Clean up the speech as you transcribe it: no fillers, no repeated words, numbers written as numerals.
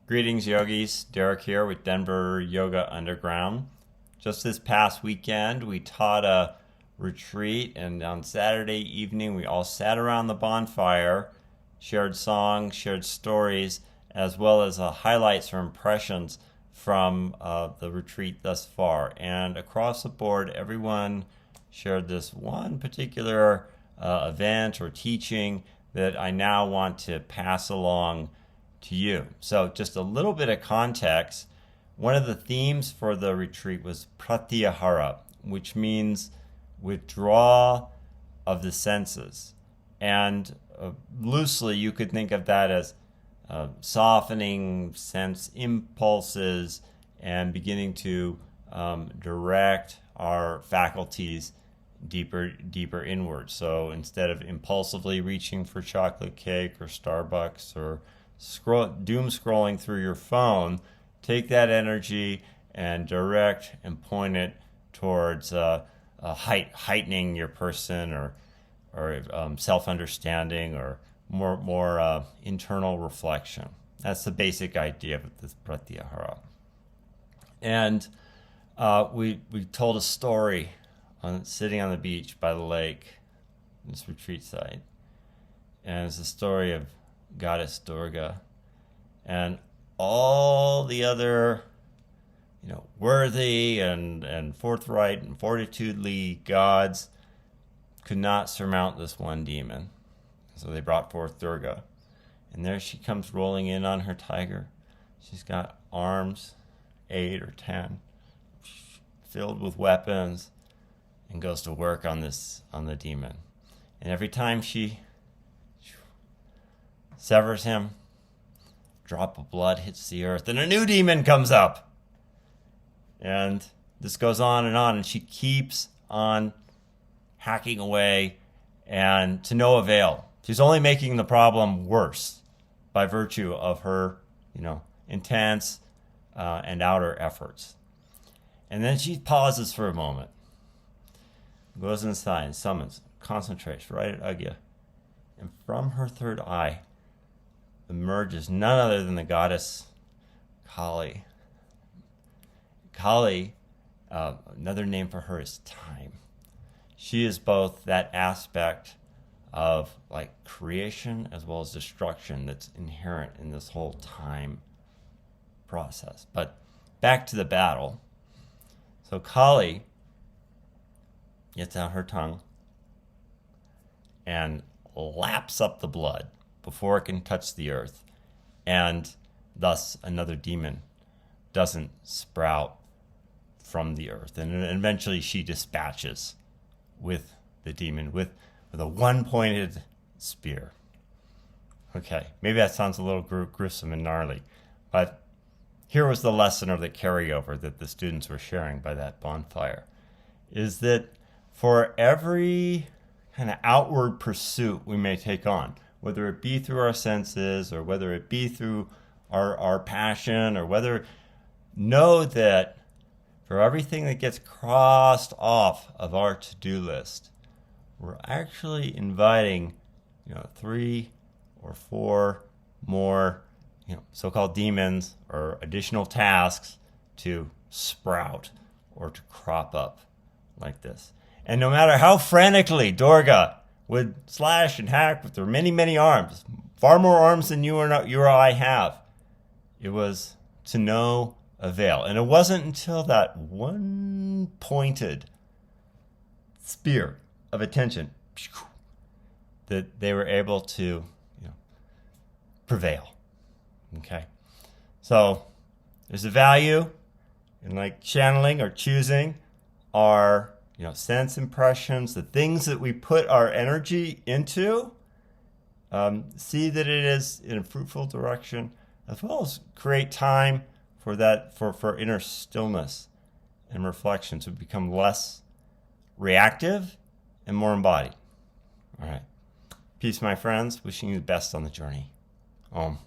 Greetings, yogis. Derek here with Denver Yoga Underground. Just this past weekend, we taught a retreat, and on Saturday evening, we all sat around the bonfire, shared songs, shared stories, as well as highlights or impressions from the retreat thus far. And across the board, everyone shared this one particular event or teaching that I now want to pass along to you. So just a little bit of context. One of the themes for the retreat was pratyahara, which means withdrawal of the senses. And loosely, you could think of that as softening sense impulses and beginning to direct our faculties deeper inward. So instead of impulsively reaching for chocolate cake or Starbucks or doom scrolling through your phone, take that energy and direct and point it towards heightening your person or self-understanding or more internal reflection. That's the basic idea of this pratyahara. And we told a story sitting on the beach by the lake, this retreat site, and it's the story of Goddess Durga and all the other, worthy and forthright and fortitudely gods could not surmount this one demon. So they brought forth Durga. And there she comes rolling in on her tiger. She's got arms, 8 or 10, filled with weapons, and goes to work on the demon. And every time she severs him, a drop of blood hits the earth, and a new demon comes up. And this goes on, and she keeps on hacking away, and to no avail. She's only making the problem worse by virtue of her, intense and outer efforts. And then she pauses for a moment, goes inside, summons, concentrates right at Agya, and from her third eye emerges none other than the goddess Kali. Kali, another name for her is time. She is both that aspect of creation as well as destruction that's inherent in this whole time process. But back to the battle. So Kali gets out her tongue and laps up the blood before it can touch the earth, and thus another demon doesn't sprout from the earth. And eventually she dispatches with the demon with a one-pointed spear. Okay, maybe that sounds a little gruesome and gnarly, but here was the lesson or the carryover that the students were sharing by that bonfire, is that for every kind of outward pursuit we may take on, whether it be through our senses or whether it be through our passion, or know that for everything that gets crossed off of our to-do list, we're actually inviting, 3 or 4 more, so-called demons or additional tasks to sprout or to crop up like this. And no matter how frantically Durga would slash and hack with her many, many arms, far more arms than you or I have, it was to no avail. And it wasn't until that one pointed spear of attention that they were able to prevail. Okay, so there's a value in channeling or choosing our sense impressions, the things that we put our energy into. See that it is in a fruitful direction, as well as create time for that for inner stillness and reflection, to become less reactive and more embodied. All right. Peace, my friends. Wishing you the best on the journey. Om.